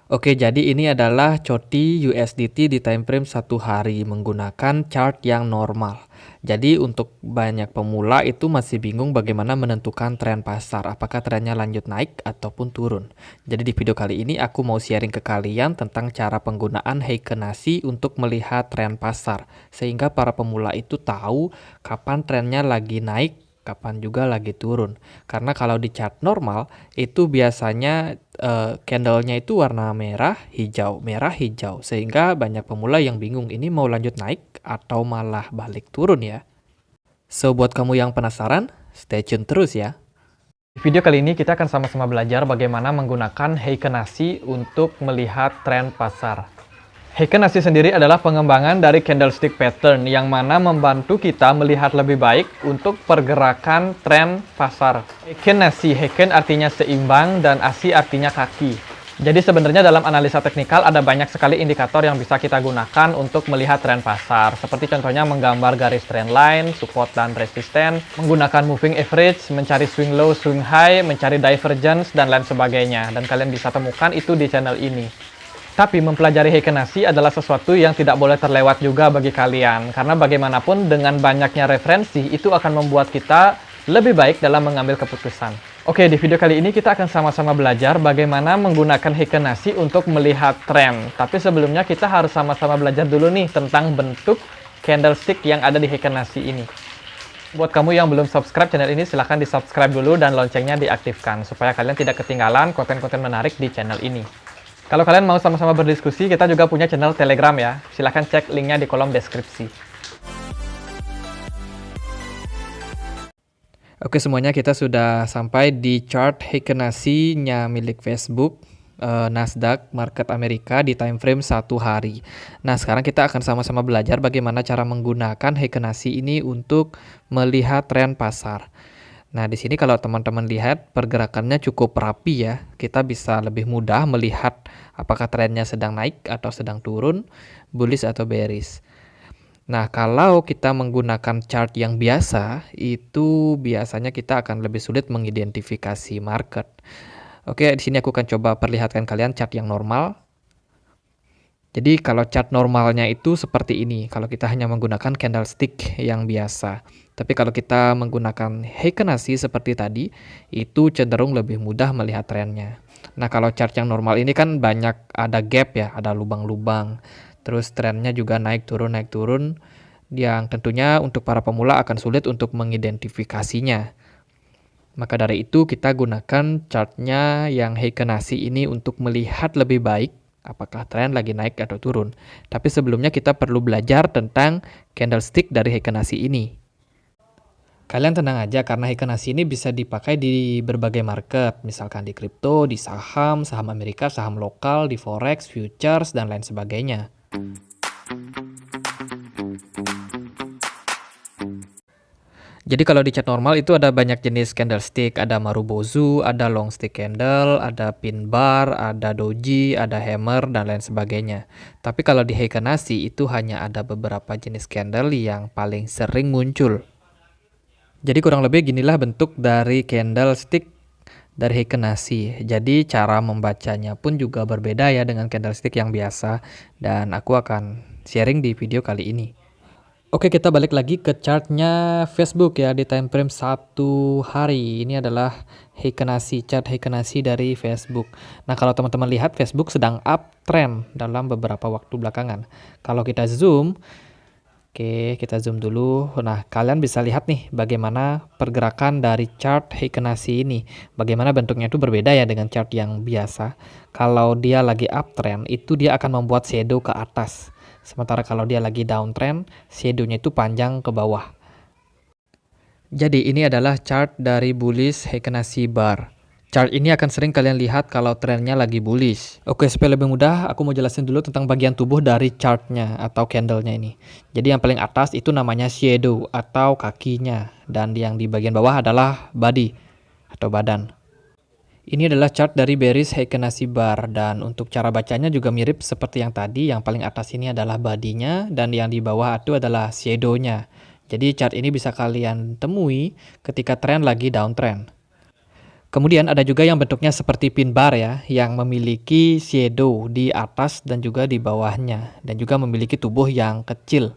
Oke, jadi ini adalah COTI USDT di time frame 1 hari menggunakan chart yang normal. Jadi untuk banyak pemula itu masih bingung bagaimana menentukan tren pasar, apakah trennya lanjut naik ataupun turun. Jadi di video kali ini aku mau sharing ke kalian tentang cara penggunaan Heiken Ashi untuk melihat tren pasar, sehingga para pemula itu tahu kapan trennya lagi naik, kapan juga lagi turun. Karena kalau di chart normal itu biasanya candlenya itu warna merah hijau, sehingga banyak pemula yang bingung ini mau lanjut naik atau malah balik turun ya. So buat kamu yang penasaran, stay tune terus ya. Di video kali ini kita akan sama-sama belajar bagaimana menggunakan Heiken Ashi untuk melihat tren pasar. Heiken Ashi sendiri adalah pengembangan dari candlestick pattern yang mana membantu kita melihat lebih baik untuk pergerakan tren pasar. Heiken Ashi, Heiken artinya seimbang dan Ashi artinya kaki. Jadi sebenarnya dalam analisa teknikal ada banyak sekali indikator yang bisa kita gunakan untuk melihat tren pasar. Seperti contohnya menggambar garis trend line, support dan resisten, menggunakan moving average, mencari swing low, swing high, mencari divergence, dan lain sebagainya. Dan kalian bisa temukan itu di channel ini. Tapi mempelajari Heiken Ashi adalah sesuatu yang tidak boleh terlewat juga bagi kalian. Karena bagaimanapun dengan banyaknya referensi itu akan membuat kita lebih baik dalam mengambil keputusan. Oke, di video kali ini kita akan sama-sama belajar bagaimana menggunakan Heiken Ashi untuk melihat tren. Tapi sebelumnya kita harus sama-sama belajar dulu nih tentang bentuk candlestick yang ada di Heiken Ashi ini. Buat kamu yang belum subscribe channel ini, silahkan di subscribe dulu dan loncengnya diaktifkan supaya kalian tidak ketinggalan konten-konten menarik di channel ini. Kalau kalian mau sama-sama berdiskusi, kita juga punya channel Telegram ya. Silahkan cek linknya di kolom deskripsi. Oke, semuanya kita sudah sampai di chart Heiken Ashi-nya milik Facebook, Nasdaq Market Amerika di time frame 1 hari. Nah, sekarang kita akan sama-sama belajar bagaimana cara menggunakan Heiken Ashi ini untuk melihat tren pasar. Nah, di sini kalau teman-teman lihat pergerakannya cukup rapi ya. Kita bisa lebih mudah melihat apakah trennya sedang naik atau sedang turun, bullish atau bearish. Nah, kalau kita menggunakan chart yang biasa, itu biasanya kita akan lebih sulit mengidentifikasi market. Oke, di sini aku akan coba perlihatkan kalian chart yang normal. Jadi kalau chart normalnya itu seperti ini, kalau kita hanya menggunakan candlestick yang biasa. Tapi kalau kita menggunakan Heiken Ashi seperti tadi, itu cenderung lebih mudah melihat trennya. Nah, kalau chart yang normal ini kan banyak ada gap ya, ada lubang-lubang. Terus trennya juga naik turun, yang tentunya untuk para pemula akan sulit untuk mengidentifikasinya. Maka dari itu kita gunakan chartnya yang Heiken Ashi ini untuk melihat lebih baik apakah tren lagi naik atau turun. Tapi sebelumnya kita perlu belajar tentang candlestick dari Heiken Ashi ini. Kalian tenang aja karena Heiken Ashi ini bisa dipakai di berbagai market, misalkan di kripto, di saham, saham Amerika, saham lokal, di forex, futures, dan lain sebagainya. Jadi kalau di chart normal itu ada banyak jenis candlestick, ada Marubozu, ada long stick candle, ada pin bar, ada doji, ada hammer, dan lain sebagainya. Tapi kalau di Heiken Ashi itu hanya ada beberapa jenis candle yang paling sering muncul. Jadi kurang lebih ginilah bentuk dari candlestick dari Heiken Ashi. Jadi cara membacanya pun juga berbeda ya dengan candlestick yang biasa, dan aku akan sharing di video kali ini. Oke, kita balik lagi ke chartnya Facebook ya di time frame 1 hari. Ini adalah Heiken Ashi, chart Heiken Ashi dari Facebook. Nah, kalau teman-teman lihat Facebook sedang uptrend dalam beberapa waktu belakangan. Kalau kita zoom, oke, kita zoom dulu. Nah, kalian bisa lihat nih bagaimana pergerakan dari chart Heiken Ashi ini. Bagaimana bentuknya itu berbeda ya dengan chart yang biasa. Kalau dia lagi uptrend, itu dia akan membuat shadow ke atas. Sementara kalau dia lagi downtrend, shadow-nya itu panjang ke bawah. Jadi ini adalah chart dari bullish Heiken Ashi bar. Chart ini akan sering kalian lihat kalau trennya lagi bullish. Oke, supaya lebih mudah, aku mau jelasin dulu tentang bagian tubuh dari chartnya atau candlenya ini. Jadi yang paling atas itu namanya shadow atau kakinya. Dan yang di bagian bawah adalah body atau badan. Ini adalah chart dari bearish Heiken Ashi bar, dan untuk cara bacanya juga mirip seperti yang tadi. Yang paling atas ini adalah badinya dan yang di bawah itu adalah shadow-nya. Jadi chart ini bisa kalian temui ketika tren lagi downtrend. Kemudian ada juga yang bentuknya seperti pin bar ya, yang memiliki shadow di atas dan juga di bawahnya, dan juga memiliki tubuh yang kecil.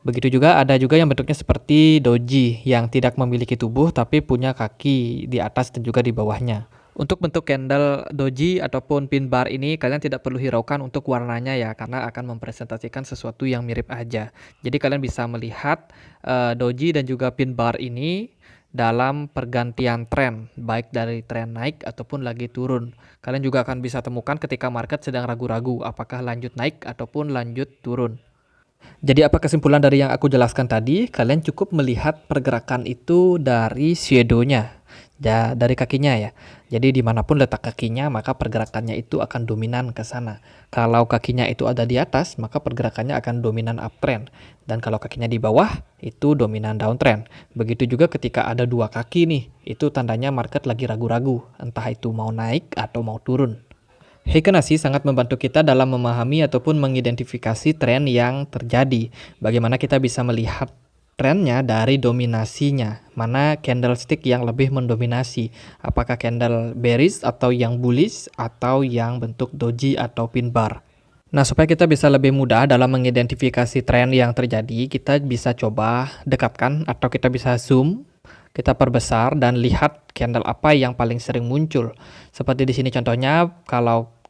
Begitu juga ada juga yang bentuknya seperti doji, yang tidak memiliki tubuh tapi punya kaki di atas dan juga di bawahnya. Untuk bentuk candle doji ataupun pin bar ini kalian tidak perlu hiraukan untuk warnanya ya, karena akan mempresentasikan sesuatu yang mirip aja. Jadi kalian bisa melihat doji dan juga pin bar ini dalam pergantian tren, baik dari tren naik ataupun lagi turun. Kalian juga akan bisa temukan ketika market sedang ragu-ragu apakah lanjut naik ataupun lanjut turun. Jadi apa kesimpulan dari yang aku jelaskan tadi? Kalian cukup melihat pergerakan itu dari shadow-nya, ya, dari kakinya ya. Jadi dimanapun letak kakinya, maka pergerakannya itu akan dominan ke sana. Kalau kakinya itu ada di atas, maka pergerakannya akan dominan uptrend. Dan kalau kakinya di bawah, itu dominan downtrend. Begitu juga ketika ada dua kaki nih, itu tandanya market lagi ragu-ragu, entah itu mau naik atau mau turun. Heikenasi sangat membantu kita dalam memahami ataupun mengidentifikasi tren yang terjadi. Bagaimana kita bisa melihat trennya dari dominasinya, mana candlestick yang lebih mendominasi, apakah candle bearish atau yang bullish atau yang bentuk doji atau pin bar. Nah, supaya kita bisa lebih mudah dalam mengidentifikasi tren yang terjadi, kita bisa coba dekatkan atau kita bisa zoom, kita perbesar dan lihat candle apa yang paling sering muncul. Seperti di sini contohnya, kalau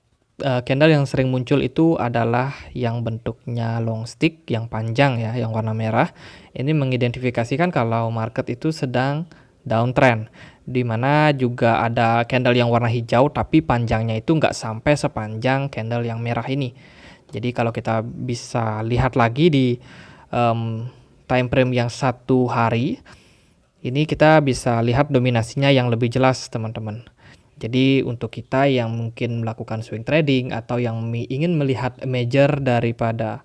candle yang sering muncul itu adalah yang bentuknya long stick, yang panjang ya, yang warna merah. Ini mengidentifikasikan kalau market itu sedang downtrend, di mana juga ada candle yang warna hijau tapi panjangnya itu nggak sampai sepanjang candle yang merah ini. Jadi kalau kita bisa lihat lagi di time frame yang 1 hari, ini kita bisa lihat dominasinya yang lebih jelas teman-teman. Jadi untuk kita yang mungkin melakukan swing trading atau yang ingin melihat major daripada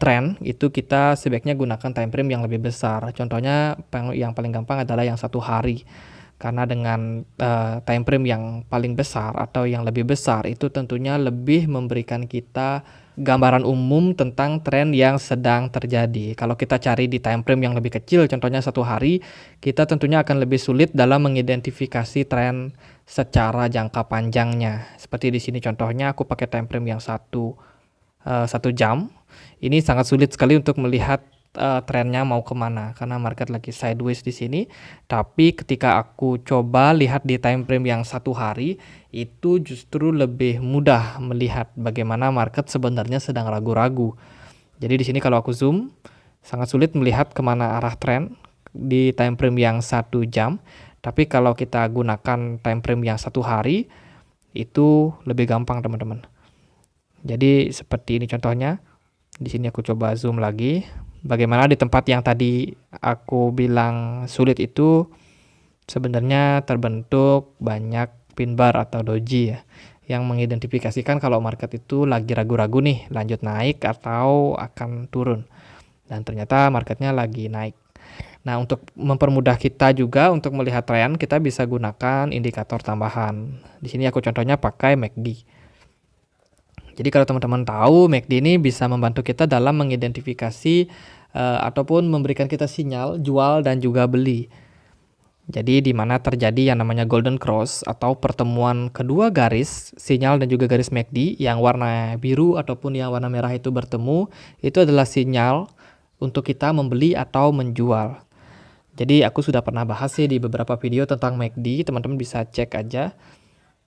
tren, itu kita sebaiknya gunakan time frame yang lebih besar. Contohnya yang paling gampang adalah yang 1 hari. Karena dengan time frame yang paling besar atau yang lebih besar itu tentunya lebih memberikan kita gambaran umum tentang tren yang sedang terjadi. Kalau kita cari di time frame yang lebih kecil, contohnya 1 hari, kita tentunya akan lebih sulit dalam mengidentifikasi tren secara jangka panjangnya. Seperti di sini contohnya aku pakai time frame yang 1 jam. Ini sangat sulit sekali untuk melihat trennya mau kemana karena market lagi sideways di sini. Tapi ketika aku coba lihat di time frame yang 1 hari, itu justru lebih mudah melihat bagaimana market sebenarnya sedang ragu-ragu. Jadi di sini kalau aku zoom, sangat sulit melihat kemana arah tren di time frame yang 1 jam. Tapi kalau kita gunakan time frame yang 1 hari, itu lebih gampang teman-teman. Jadi seperti ini contohnya. Di sini aku coba zoom lagi. Bagaimana di tempat yang tadi aku bilang sulit itu sebenarnya terbentuk banyak pin bar atau doji ya, yang mengidentifikasikan kalau market itu lagi ragu-ragu nih lanjut naik atau akan turun. Dan ternyata marketnya lagi naik. Nah, untuk mempermudah kita juga untuk melihat tren, kita bisa gunakan indikator tambahan. Di sini aku contohnya pakai MACD. Jadi kalau teman-teman tahu, MACD ini bisa membantu kita dalam mengidentifikasi ataupun memberikan kita sinyal jual dan juga beli. Jadi di mana terjadi yang namanya golden cross atau pertemuan kedua garis sinyal dan juga garis MACD yang warna biru ataupun yang warna merah itu bertemu, itu adalah sinyal untuk kita membeli atau menjual. Jadi aku sudah pernah bahas sih di beberapa video tentang MACD, teman-teman bisa cek aja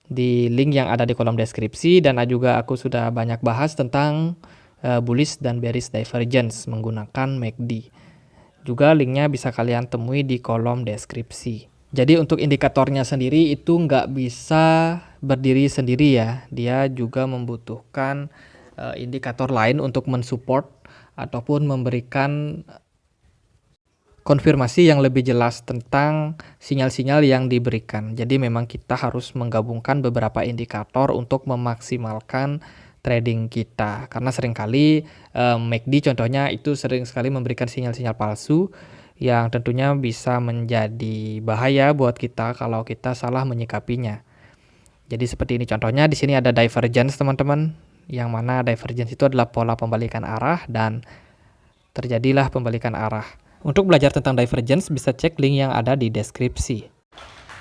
di link yang ada di kolom deskripsi, dan juga aku sudah banyak bahas tentang bullish dan bearish divergence menggunakan MACD. Juga linknya bisa kalian temui di kolom deskripsi. Jadi untuk indikatornya sendiri itu nggak bisa berdiri sendiri ya. Dia juga membutuhkan indikator lain untuk mensupport ataupun memberikan konfirmasi yang lebih jelas tentang sinyal-sinyal yang diberikan. Jadi memang kita harus menggabungkan beberapa indikator untuk memaksimalkan trading kita. Karena seringkali MACD contohnya itu sering sekali memberikan sinyal-sinyal palsu yang tentunya bisa menjadi bahaya buat kita kalau kita salah menyikapinya. Jadi seperti ini contohnya, di sini ada divergence teman-teman, yang mana divergence itu adalah pola pembalikan arah dan terjadilah pembalikan arah. Untuk belajar tentang divergence bisa cek link yang ada di deskripsi.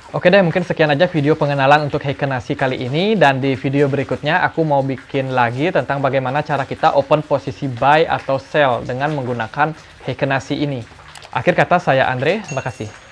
Oke deh, mungkin sekian aja video pengenalan untuk Heikenasi kali ini, dan di video berikutnya aku mau bikin lagi tentang bagaimana cara kita open posisi buy atau sell dengan menggunakan Heikenasi ini. Akhir kata, saya Andre, makasih.